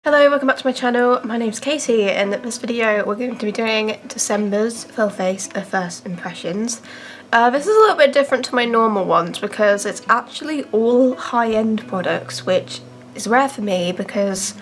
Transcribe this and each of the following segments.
Hello, welcome back to my channel. My name's Katie and in this video we're going to be doing December's Full Face of First Impressions. This is a little bit different to my normal ones because it's actually all high-end products, which is rare for me because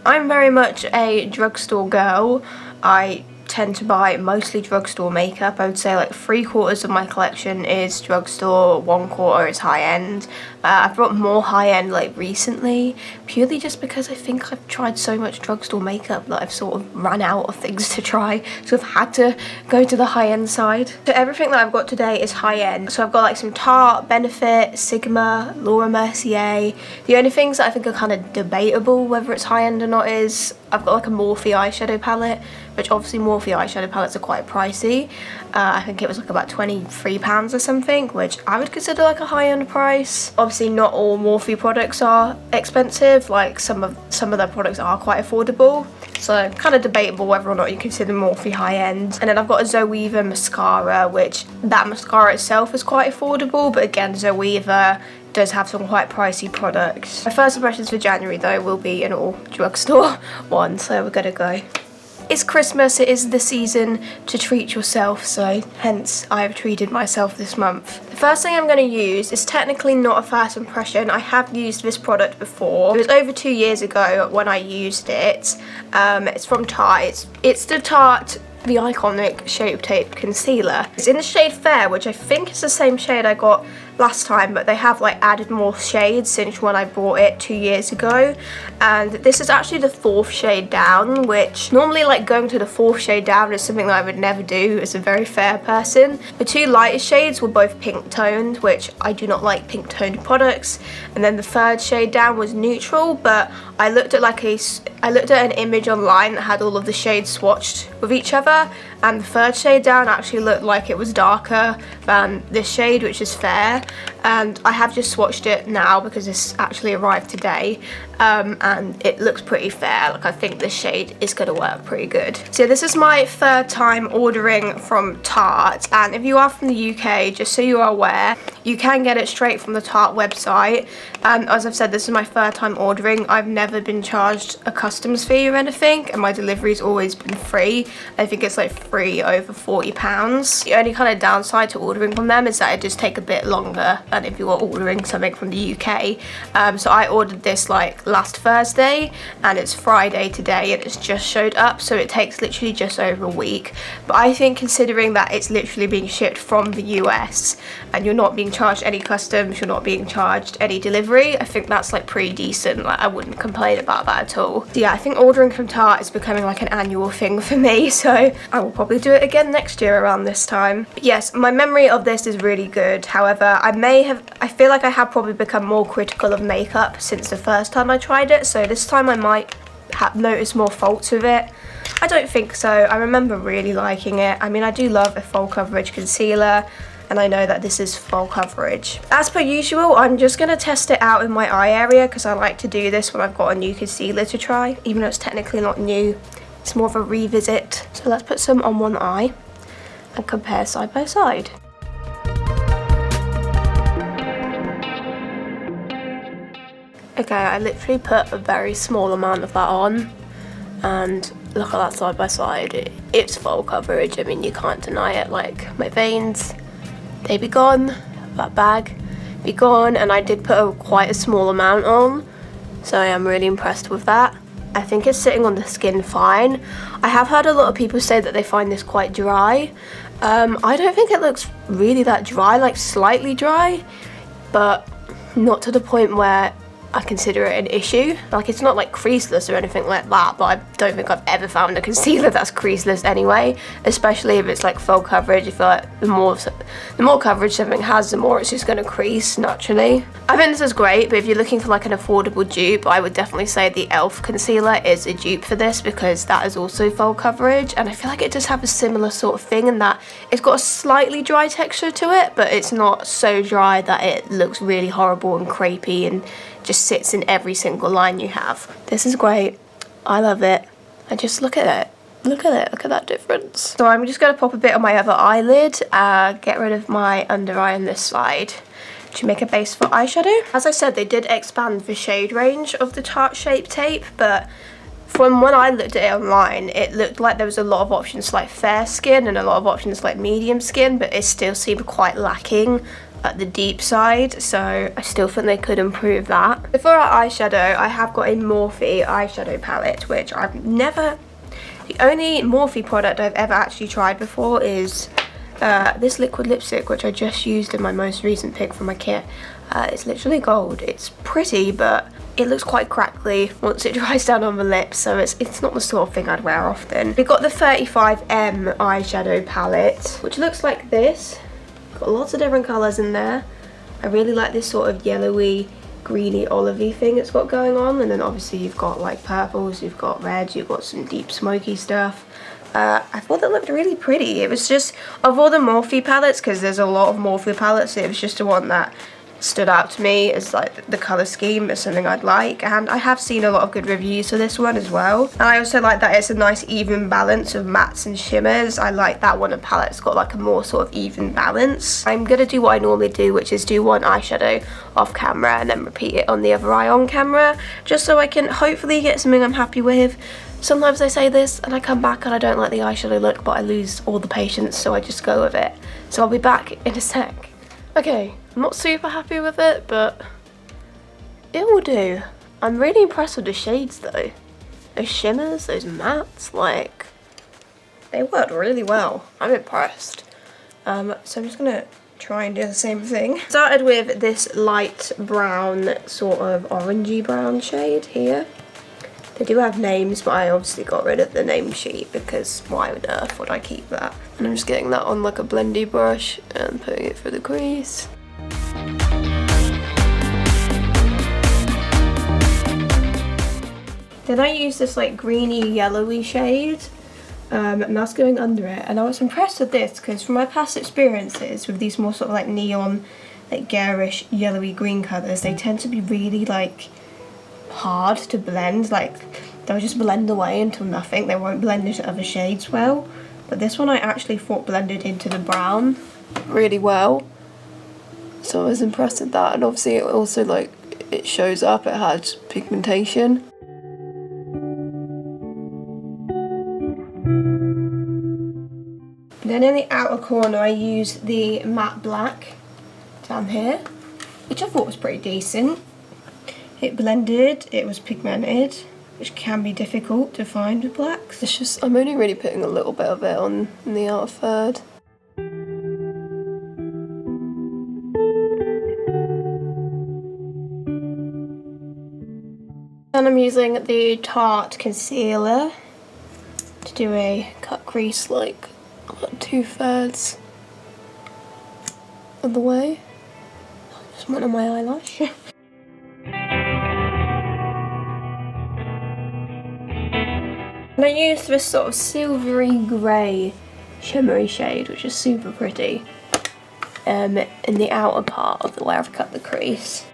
I'm very much a drugstore girl. I tend to buy mostly drugstore makeup. I would say like 3/4 of my collection is drugstore, 1/4 is high-end. I've brought more high-end like recently, purely just because I think I've tried so much drugstore makeup that I've sort of run out of things to try, so I've had to go to the high-end side. So everything that I've got today is high-end. So I've got like some Tarte, Benefit, Sigma, Laura Mercier. The only things that I think are kind of debatable whether it's high-end or not is I've got like a Morphe eyeshadow palette, which obviously Morphe eyeshadow palettes are quite pricey. I think it was like about £23 or something, which I would consider like a high-end price. Obviously not all Morphe products are expensive, like some of their products are quite affordable. So kind of debatable whether or not you consider Morphe high-end. And then I've got a Zoeva mascara, which that mascara itself is quite affordable, but again Zoeva does have some quite pricey products. My first impressions for January though will be an all drugstore one, so we're gonna go. It's Christmas, it is the season to treat yourself, so hence I have treated myself this month. The first thing I'm going to use is technically not a first impression. I have used this product before. It was over 2 years ago when I used it. It's from Tarte. It's the Tarte The Iconic Shape Tape Concealer. It's in the shade Fair, which I think is the same shade I got last time, but they have like added more shades since when I bought it 2 years ago. And this is actually the 4th shade down, which normally like going to the 4th shade down is something that I would never do as a very fair person. The 2 lightest shades were both pink toned, which I do not like pink toned products. And then the 3rd shade down was neutral, but I looked at an image online that had all of the shades swatched with each other, and the 3rd shade down actually looked like it was darker than this shade, which is Fair. And I have just swatched it now because this actually arrived today, and it looks pretty fair. Like I think this shade is going to work pretty good. So this is my 3rd time ordering from Tarte, and if you are from the UK, just so you are aware, you can get it straight from the Tarte website. And as I've said, this is my 3rd time ordering. I've never been charged a customs fee or anything, and my delivery's always been free. I think it's like free over £40. The only kind of downside to ordering from them is that it does take a bit longer than if you were ordering something from the UK. So I ordered this like last Thursday and it's Friday today and it's just showed up, so it takes literally just over a week. But I think considering that it's literally being shipped from the US and you're not being charged any customs, you're not being charged any delivery, I think that's like pretty decent. Like I wouldn't complain about that at all. So yeah, I think ordering from Tarte is becoming like an annual thing for me, so I will probably do it again next year around this time. But yes, my memory of this is really good. However, I feel like I have probably become more critical of makeup since the first time I tried it, so this time I might have noticed more faults with it. I don't think so. I remember really liking it. I mean, I do love a full coverage concealer, and I know that this is full coverage. As per usual, I'm just going to test it out in my eye area because I like to do this when I've got a new concealer to try, even though it's technically not new. It's more of a revisit. So let's put some on one eye and compare side by side. Okay, I literally put a very small amount of that on, and look at that side by side. It's full coverage. I mean, you can't deny it. Like my veins, they be gone, that bag be gone, and I did put quite a small amount on, so I am really impressed with that. I think it's sitting on the skin fine. I have heard a lot of people say that they find this quite dry. I don't think it looks really that dry, like slightly dry, but not to the point where I consider it an issue. Like it's not like creaseless or anything like that, but I don't think I've ever found a concealer that's creaseless anyway, especially if it's like full coverage. I feel like the more coverage something has, the more it's just going to crease naturally. I think this is great, but if you're looking for like an affordable dupe, I would definitely say the e.l.f. concealer is a dupe for this because that is also full coverage, and I feel like it does have a similar sort of thing in that it's got a slightly dry texture to it, but it's not so dry that it looks really horrible and crepey and just sits in every single line you have. This is great. I love it. And just look at it. Look at it. Look at that difference. So I'm just going to pop a bit on my other eyelid, get rid of my under eye on this side to make a base for eyeshadow. As I said, they did expand the shade range of the Tarte Shape Tape, but From when I looked at it online, it looked like there was a lot of options like fair skin and a lot of options like medium skin, but it still seemed quite lacking at the deep side, so I still think they could improve that. For our eyeshadow, I have got a Morphe eyeshadow palette, which I've never... The only Morphe product I've ever actually tried before is this liquid lipstick, which I just used in my most recent pick from my kit. It's literally gold. It's pretty, but it looks quite crackly once it dries down on the lips, so it's not the sort of thing I'd wear often. We've got the 35M eyeshadow palette, which looks like this. Got lots of different colours in there. I really like this sort of yellowy, greeny, olivey thing it's got going on, and then obviously you've got like purples, you've got reds, you've got some deep smoky stuff. I thought that looked really pretty. It was just, of all the Morphe palettes, because there's a lot of Morphe palettes, it was just the one that stood out to me as like the colour scheme is something I'd like, and I have seen a lot of good reviews for this one as well. And I also like that it's a nice even balance of mattes and shimmers. I like that one, a palette's got like a more sort of even balance. I'm gonna do what I normally do, which is do one eyeshadow off camera and then repeat it on the other eye on camera, just so I can hopefully get something I'm happy with. Sometimes I say this and I come back and I don't like the eyeshadow look, but I lose all the patience, so I just go with it. So I'll be back in a sec. Okay, I'm not super happy with it, but it will do. I'm really impressed with the shades though. Those shimmers, those mattes, like, they worked really well. I'm impressed. So I'm just gonna try and do the same thing. Started with this light brown, sort of orangey brown shade here. They do have names, but I obviously got rid of the name sheet because why on earth would I keep that? And I'm just getting that on like a blendy brush and putting it through the crease. Then I use this like greeny yellowy shade, and that's going under it. And I was impressed with this because from my past experiences with these more sort of like neon, like garish yellowy green colours, they tend to be really like hard to blend. Like they'll just blend away until nothing. They won't blend into other shades well. But this one I actually thought blended into the brown really well. So I was impressed with that, and obviously it also like it shows up, it has pigmentation. Then in the outer corner I used the matte black down here, which I thought was pretty decent. It blended, it was pigmented, which can be difficult to find with blacks. It's just, I'm only really putting a little bit of it on in the outer third. And I'm using the Tarte concealer to do a cut crease like 2/3 of the way. Just went on my eyelash. And I used this sort of silvery grey shimmery shade, which is super pretty, in the outer part of the way I've cut the crease.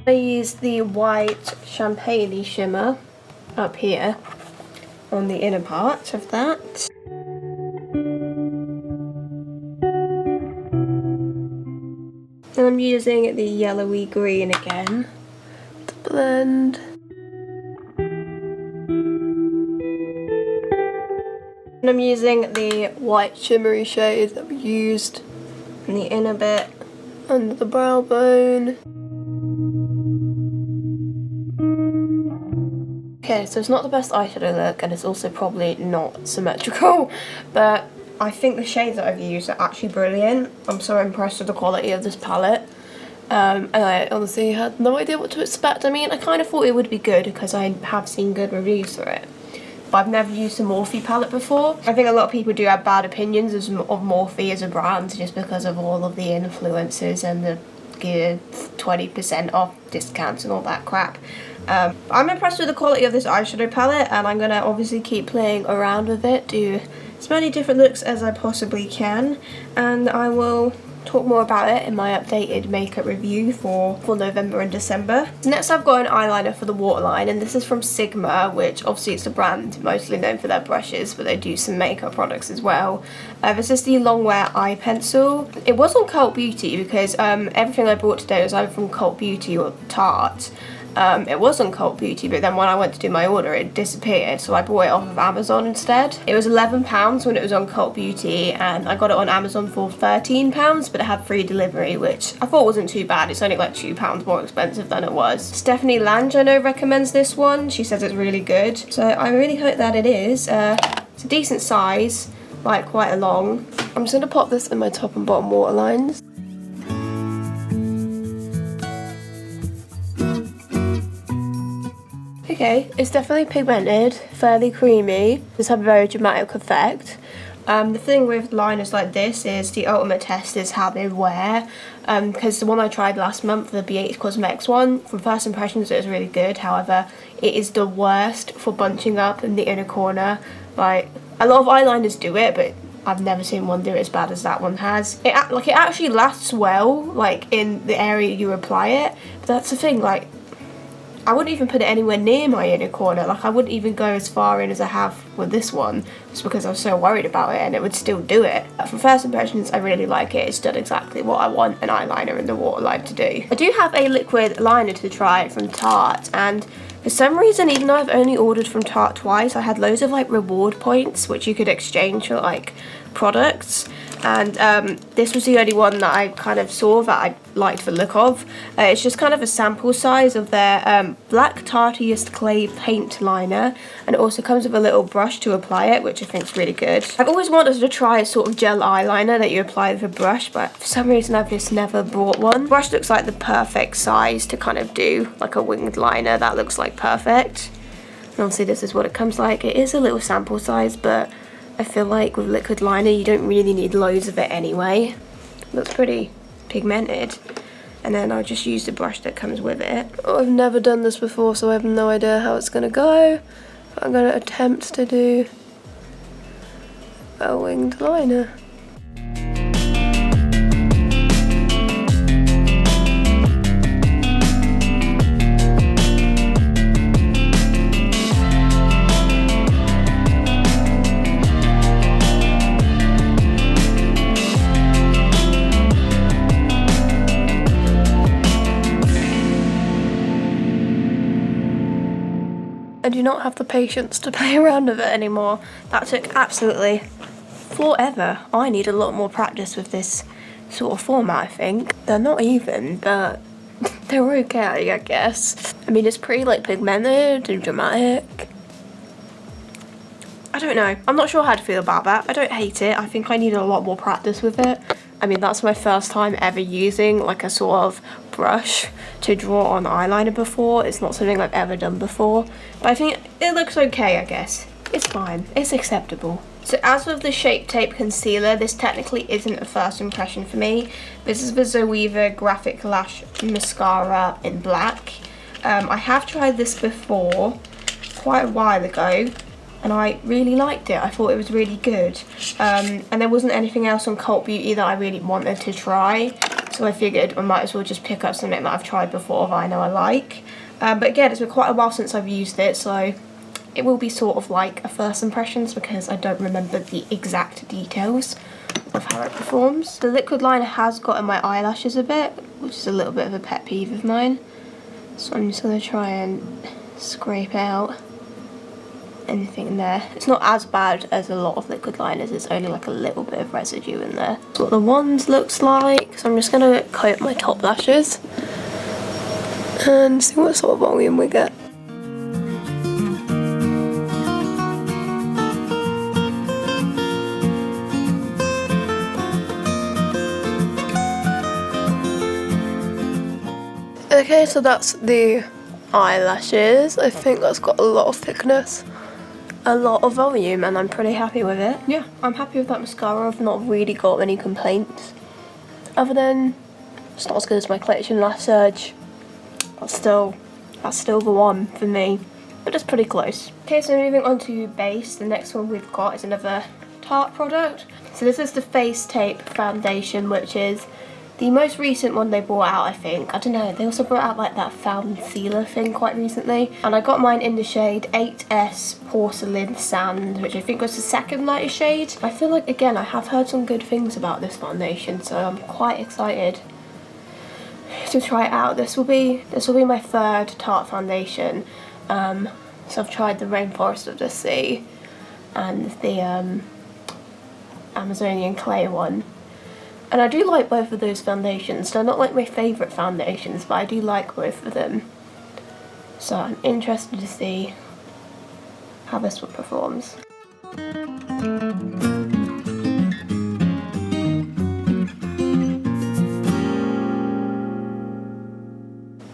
I used the white champagne shimmer up here on the inner part of that. And I'm using the yellowy green again to blend. And I'm using the white shimmery shade that we used in the inner bit under the brow bone. Okay, so it's not the best eyeshadow look, and it's also probably not symmetrical, but I think the shades that I've used are actually brilliant. I'm so impressed with the quality of this palette, and I honestly had no idea what to expect. I mean, I kind of thought it would be good because I have seen good reviews for it, but I've never used a Morphe palette before. I think a lot of people do have bad opinions of Morphe as a brand just because of all of the influences and the 20% off discounts and all that crap. I'm impressed with the quality of this eyeshadow palette, and I'm going to obviously keep playing around with it, do as many different looks as I possibly can, and I will talk more about it in my updated makeup review for November and December. So next I've got an eyeliner for the waterline, and this is from Sigma, which obviously it's a brand mostly known for their brushes, but they do some makeup products as well. This is the Longwear Eye Pencil. It was on Cult Beauty because everything I bought today was either from Cult Beauty or Tarte. It was on Cult Beauty, but then when I went to do my order it disappeared, so I bought it off of Amazon instead. It was £11 when it was on Cult Beauty, and I got it on Amazon for £13, but it had free delivery, which I thought wasn't too bad. It's only like £2 more expensive than it was. Stephanie Lange I know recommends this one. She says it's really good, so I really hope that it is. It's a decent size, like quite a long. I'm just going to pop this in my top and bottom waterlines. Okay, it's definitely pigmented, fairly creamy. Does have a very dramatic effect. The thing with liners like this is the ultimate test is how they wear. Because the one I tried last month, the BH Cosmetics one, from first impressions it was really good. However, it is the worst for bunching up in the inner corner. Like, a lot of eyeliners do it, but I've never seen one do it as bad as that one has. It actually lasts well, like in the area you apply it. But that's the thing, like, I wouldn't even put it anywhere near my inner corner. Like, I wouldn't even go as far in as I have with this one, just because I was so worried about it, and it would still do it. From first impressions, I really like it. It's done exactly what I want an eyeliner in the waterline to do. I do have a liquid liner to try from Tarte, and for some reason, even though I've only ordered from Tarte twice, I had loads of like reward points which you could exchange for like products, and this was the only one that I kind of saw that I liked the look of. It's just kind of a sample size of their Black Tarteist Clay Paint Liner, and it also comes with a little brush to apply it, which I think is really good. I've always wanted to try a sort of gel eyeliner that you apply with a brush, but for some reason I've just never bought one. The brush looks like the perfect size to kind of do like a winged liner. That looks like perfect. And obviously this is what it comes like. It is a little sample size, but I feel like with liquid liner you don't really need loads of it anyway. It looks pretty pigmented. And then I'll just use the brush that comes with it. Oh, I've never done this before, so I have no idea how it's gonna go. But I'm gonna attempt to do a winged liner. I do not have the patience to play around with it anymore. That took absolutely forever. I need a lot more practice with this sort of format, I think. They're not even, but they're okay, I guess. I mean, it's pretty like pigmented and dramatic. I don't know. I'm not sure how to feel about that. I don't hate it. I think I need a lot more practice with it. I mean, that's my first time ever using like a sort of brush to draw on eyeliner before. It's not something I've ever done before, but I think it looks okay, I guess. It's fine. It's acceptable. So as with the Shape Tape Concealer, this technically isn't a first impression for me. This is the Zoeva Graphic Lash Mascara in black. I have tried this before, quite a while ago, and I really liked it. I thought it was really good. And there wasn't anything else on Cult Beauty that I really wanted to try, so I figured I might as well just pick up something that I've tried before that I know I like. But again, it's been quite a while since I've used it, so it will be sort of like a first impressions because I don't remember the exact details of how it performs. The liquid liner has got in my eyelashes a bit, which is a little bit of a pet peeve of mine. So I'm just going to try and scrape out anything in there. It's not as bad as a lot of liquid liners, it's only like a little bit of residue in there. That's what the wand looks like. So I'm just going to coat my top lashes and see what sort of volume we get. Okay, so that's the eyelashes. I think that's got a lot of thickness, a lot of volume, and I'm pretty happy with it. Yeah, I'm happy with that mascara. I've not really got any complaints, other than it's not as good as my Collection Lash Surge. That's still the one for me, but it's pretty close. Okay, so moving on to base, the next one we've got is another Tarte product. So this is the Face Tape foundation, which is the most recent one they brought out, I think. I don't know, they also brought out like that found sealer thing quite recently. And I got mine in the shade 8S Porcelain Sand, which I think was the second lightest shade. I feel like, again, I have heard some good things about this foundation, so I'm quite excited to try it out. This will be my third Tarte foundation. So I've tried the Rainforest of the Sea and the Amazonian Clay one. And I do like both of those foundations. They're not like my favourite foundations, but I do like both of them. So I'm interested to see how this one performs.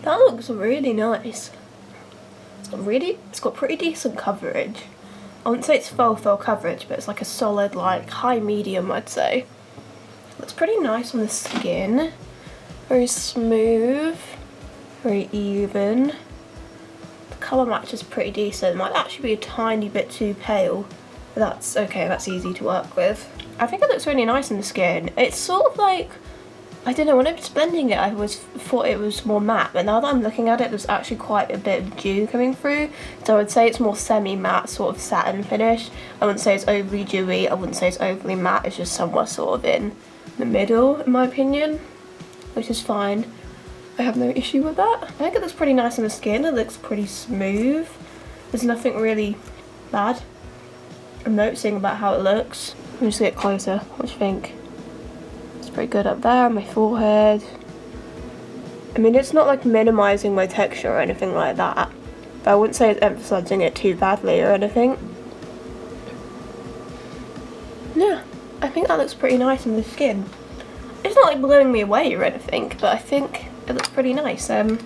That looks really nice. It's got pretty decent coverage. I wouldn't say it's full coverage, but it's like a solid, like high medium, I'd say. Looks pretty nice on the skin. Very smooth, very even. The colour match is pretty decent. It might actually be a tiny bit too pale, but that's okay, that's easy to work with. I think it looks really nice on the skin. It's sort of like, I don't know, when I was blending it I thought it was more matte, but now that I'm looking at it there's actually quite a bit of dew coming through. So I would say it's more semi-matte, sort of satin finish. I wouldn't say it's overly dewy, I wouldn't say it's overly matte, it's just somewhere sort of in the middle in my opinion, which is fine. I have no issue with that. I think it looks pretty nice on the skin, it looks pretty smooth. There's nothing really bad I'm noticing about how it looks. Let me just get closer, what do you think? Pretty good up there on my forehead. I mean, it's not like minimizing my texture or anything like that, but I wouldn't say it's emphasizing it too badly or anything. Yeah, I think that looks pretty nice on the skin. It's not like blowing me away or anything, but I think it looks pretty nice. I'll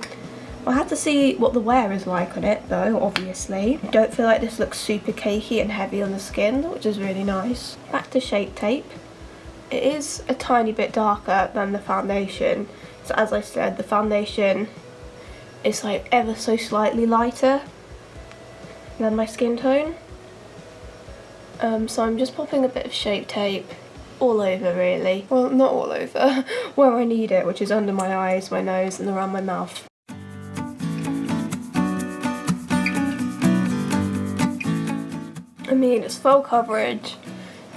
have to see what the wear is like on it though, obviously. I don't feel like this looks super cakey and heavy on the skin, which is really nice. Back to Shape Tape. It is a tiny bit darker than the foundation. So as I said, the foundation is like ever so slightly lighter than my skin tone. So I'm just popping a bit of Shape Tape all over really. Well, not all over, where I need it, which is under my eyes, my nose and around my mouth. I mean, it's full coverage.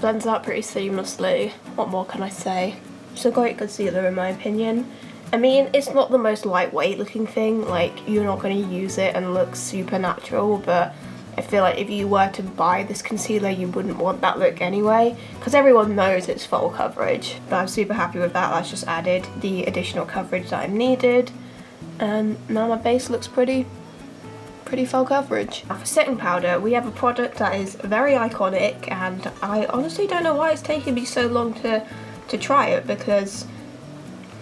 Blends out pretty seamlessly. What more can I say? It's a great concealer in my opinion. I mean, it's not the most lightweight looking thing, like you're not going to use it and look super natural, but I feel like if you were to buy this concealer you wouldn't want that look anyway, because everyone knows it's full coverage. But I'm super happy with that. That's just added the additional coverage that I needed, and now my base looks pretty full coverage. Now for setting powder, we have a product that is very iconic, and I honestly don't know why it's taken me so long to try it, because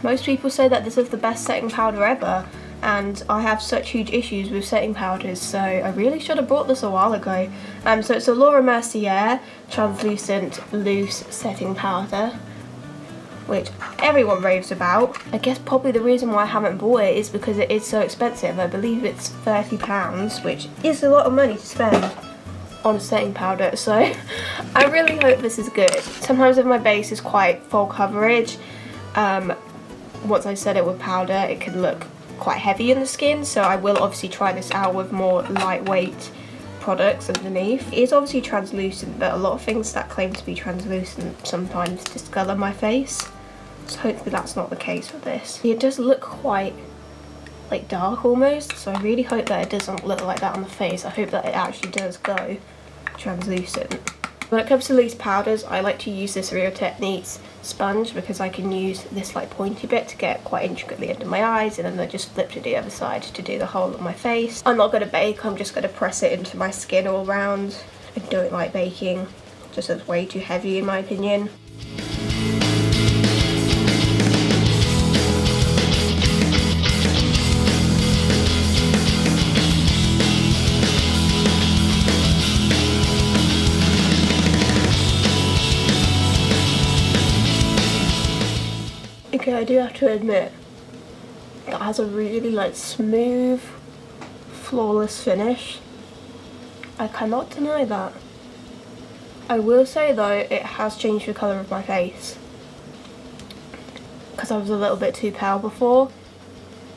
most people say that this is the best setting powder ever, and I have such huge issues with setting powders, so I really should have bought this a while ago. So it's a Laura Mercier translucent loose setting powder, which everyone raves about. I guess probably the reason why I haven't bought it is because it is so expensive. I believe it's £30, which is a lot of money to spend on setting powder, so I really hope this is good. Sometimes if my base is quite full coverage, once I set it with powder it can look quite heavy in the skin, so I will obviously try this out with more lightweight products underneath. It is obviously translucent, but a lot of things that claim to be translucent sometimes discolour my face, so hopefully that's not the case with this. It does look quite like dark almost, so I really hope that it doesn't look like that on the face. I hope that it actually does go translucent. When it comes to loose powders, I like to use this Real Techniques sponge because I can use this like pointy bit to get quite intricately into my eyes, and then I just flip to the other side to do the whole of my face. I'm not going to bake, I'm just going to press it into my skin all round and do it like baking. Just looks way too heavy in my opinion. Okay, I do have to admit, it has a really like smooth, flawless finish. I cannot deny that. I will say though, it has changed the colour of my face, because I was a little bit too pale before,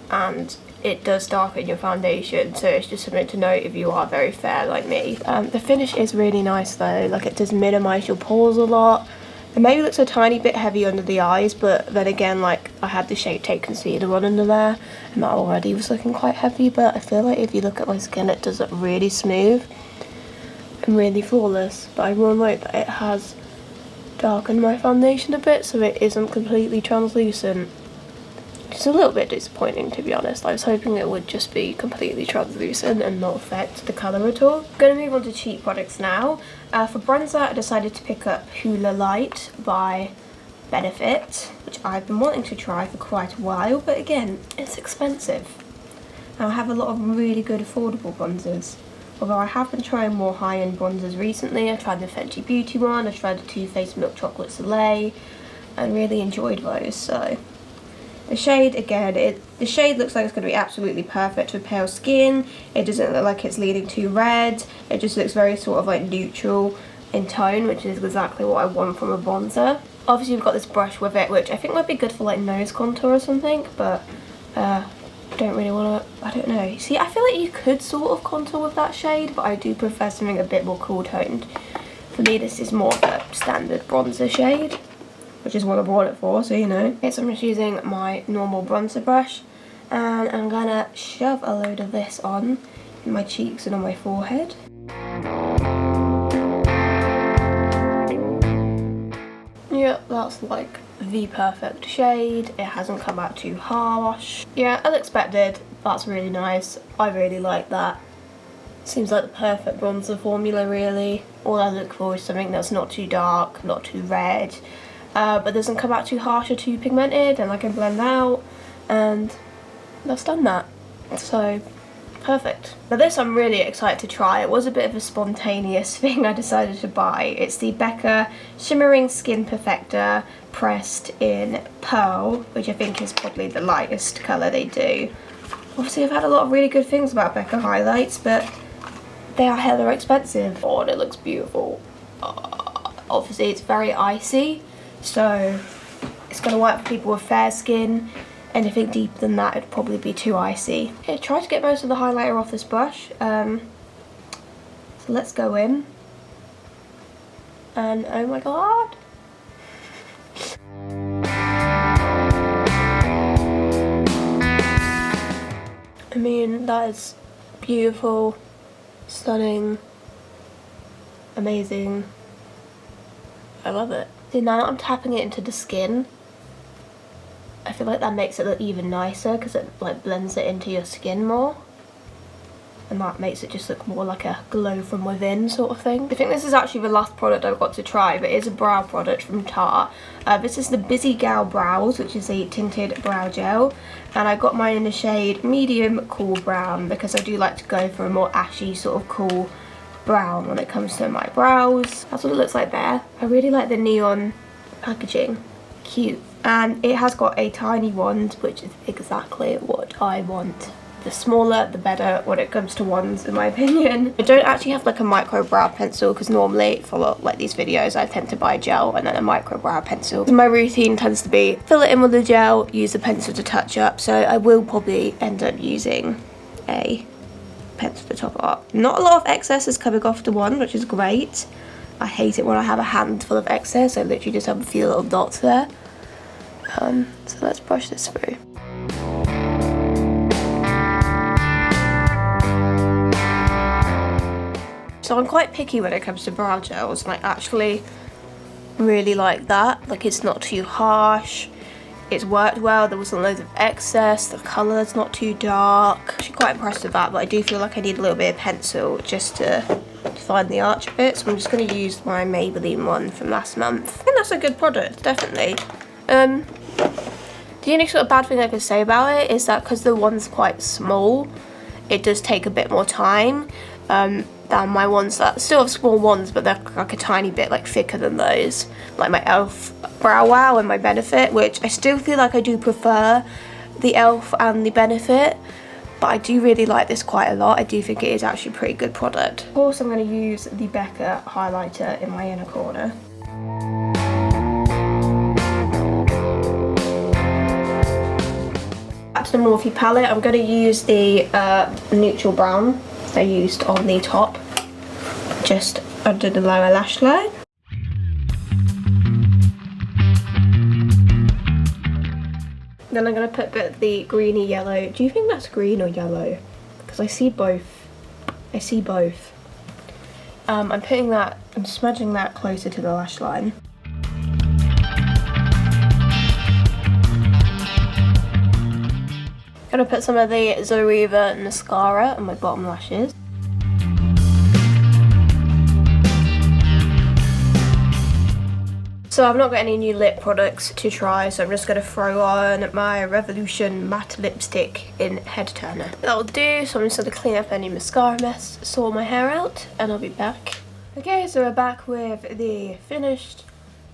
and it does darken your foundation, so it's just something to note if you are very fair like me. The finish is really nice though, like it does minimise your pores a lot. It maybe looks a tiny bit heavy under the eyes, but then again, like I had the Shape Tape concealer on under there and that already was looking quite heavy, but I feel like if you look at my skin, it does look really smooth and really flawless. But I will note that it has darkened my foundation a bit, so it isn't completely translucent. It's a little bit disappointing, to be honest. I was hoping it would just be completely translucent and not affect the colour at all. I'm going to move on to cheek products now. For bronzer, I decided to pick up Hoola Light by Benefit, which I've been wanting to try for quite a while, but again, it's expensive. Now, I have a lot of really good affordable bronzers, although I have been trying more high-end bronzers recently. I tried the Fenty Beauty one, I tried the Too Faced Milk Chocolate Soleil, and really enjoyed those, so... The shade, again, the shade looks like it's going to be absolutely perfect for pale skin. It doesn't look like it's leaning too red. It just looks very sort of like neutral in tone, which is exactly what I want from a bronzer. Obviously, we've got this brush with it, which I think might be good for like nose contour or something, but don't really want to, I don't know. See, I feel like you could sort of contour with that shade, but I do prefer something a bit more cool toned. For me, this is more of a standard bronzer shade, which is what I bought it for, so you know. Okay, so I'm just using my normal bronzer brush, and I'm gonna shove a load of this on in my cheeks and on my forehead. Yeah, that's like the perfect shade. It hasn't come out too harsh. Yeah, as expected, that's really nice. I really like that. Seems like the perfect bronzer formula, really. All I look for is something that's not too dark, not too red, but doesn't come out too harsh or too pigmented, and I can blend out, and that's done that. So, perfect. Now this I'm really excited to try. It was a bit of a spontaneous thing I decided to buy. It's the Becca Shimmering Skin Perfector pressed in Pearl, which I think is probably the lightest colour they do. Obviously I've had a lot of really good things about Becca highlights, but they are hella expensive. Oh, and it looks beautiful. Obviously it's very icy, so it's going to work for people with fair skin. Anything deeper than that, it'd probably be too icy. Okay, try to get most of the highlighter off this brush. So let's go in. And oh my god! I mean, that is beautiful, stunning, amazing. I love it. See, now that I'm tapping it into the skin, I feel like that makes it look even nicer because it like blends it into your skin more, and that makes it just look more like a glow from within sort of thing. I think this is actually the last product I've got to try, but it is a brow product from Tarte. This is the Busy Gal Brows, which is a tinted brow gel, and I got mine in the shade medium cool brown because I do like to go for a more ashy sort of cool brown when it comes to my brows. That's what it looks like there. I really like the neon packaging. Cute. And it has got a tiny wand, which is exactly what I want. The smaller the better when it comes to wands, in my opinion. I don't actually have like a micro brow pencil because normally for like these videos I tend to buy gel and then a micro brow pencil. My routine tends to be fill it in with the gel, use the pencil to touch up, so I will probably end up using a pencil to top it up. Not a lot of excess is coming off the wand, which is great. I hate it when I have a handful of excess. I literally just have a few little dots there. So let's brush this through. So I'm quite picky when it comes to brow gels, like actually really like that. Like it's not too harsh, it's worked well, there wasn't loads of excess, the colour's not too dark. Actually quite impressed with that, but I do feel like I need a little bit of pencil just to find the arch of it. So I'm just going to use my Maybelline one from last month. I think that's a good product, definitely. The only sort of bad thing I could say about it is that because the one's quite small, it does take a bit more time than my ones that still have small ones, but they're like a tiny bit like thicker than those, like my e.l.f. Brow Wow and my Benefit, which I still feel like I do prefer the e.l.f. and the Benefit, but I do really like this quite a lot. I do think it is actually a pretty good product. Of course, I'm going to use the Becca highlighter in my inner corner. Back to the Morphe palette, I'm going to use the neutral brown I used on the top, just under the lower lash line. Then I'm going to put a bit of the greeny yellow. Do you think that's green or yellow? Because I see both. I see both. I'm putting that, I'm smudging that closer to the lash line. I'm going to put some of the Zoeva mascara on my bottom lashes. So I've not got any new lip products to try, so I'm just going to throw on my Revolution matte lipstick in Head Turner. That'll do, so I'm just going to clean up any mascara mess, sort my hair out, and I'll be back. Okay, so we're back with the finished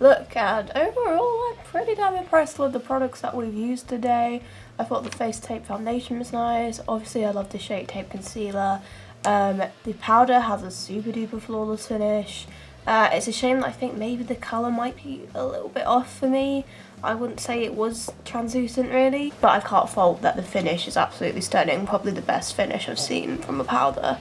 look, and overall I'm pretty damn impressed with the products that we've used today. I thought the Face Tape foundation was nice. Obviously I love the Shape Tape concealer. The powder has a super duper flawless finish. It's a shame that I think maybe the colour might be a little bit off for me. I wouldn't say it was translucent really, but I can't fault that the finish is absolutely stunning. Probably the best finish I've seen from a powder.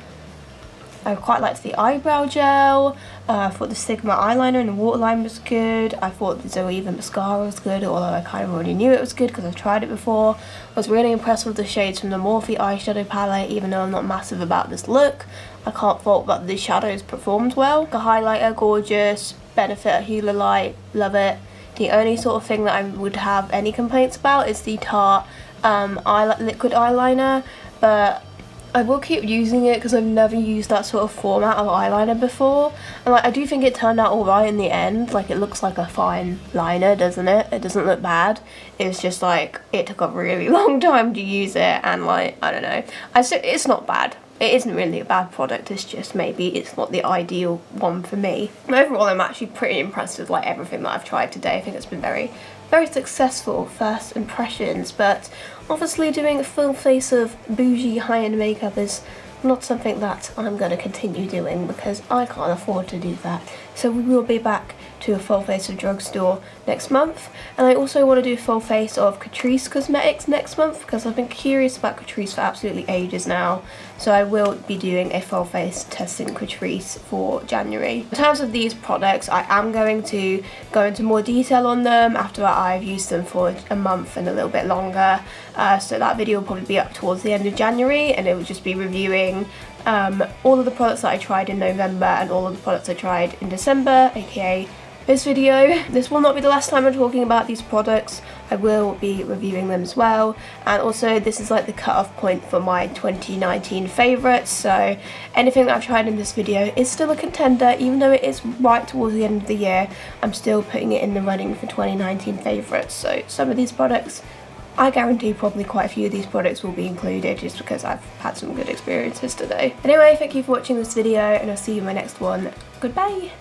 I quite liked the eyebrow gel. I thought the Sigma eyeliner and the waterline was good. I thought the Zoeva mascara was good, although I kind of already knew it was good because I've tried it before. I was really impressed with the shades from the Morphe eyeshadow palette, even though I'm not massive about this look. I can't fault that the shadows performed well. The highlighter, gorgeous. Benefit Hoola Light, love it. The only sort of thing that I would have any complaints about is the Tarte liquid eyeliner, but I will keep using it because I've never used that sort of format of eyeliner before, and like I do think it turned out alright in the end. Like it looks like a fine liner, doesn't it? It doesn't look bad. It's just like it took a really long time to use it, and like I don't know. It's not bad. It isn't really a bad product, it's just maybe it's not the ideal one for me. Overall, I'm actually pretty impressed with like everything that I've tried today. I think it's been very successful first impressions, but obviously doing a full face of bougie high-end makeup is not something that I'm going to continue doing because I can't afford to do that. So we will be back to a full face of Drugstore next month, and I also want to do a full face of Catrice Cosmetics next month because I've been curious about Catrice for absolutely ages now. So I will be doing a full face testing Catrice for January. In terms of these products, I am going to go into more detail on them after I've used them for a month and a little bit longer. So that video will probably be up towards the end of January, and it will just be reviewing all of the products that I tried in November and all of the products I tried in December, aka this video. This will not be the last time I'm talking about these products. I will be reviewing them as well, and also this is like the cut-off point for my 2019 favourites, so anything that I've tried in this video is still a contender. Even though it is right towards the end of the year, I'm still putting it in the running for 2019 favourites. So some of these products, I guarantee probably quite a few of these products will be included just because I've had some good experiences today. Anyway, thank you for watching this video, and I'll see you in my next one. Goodbye!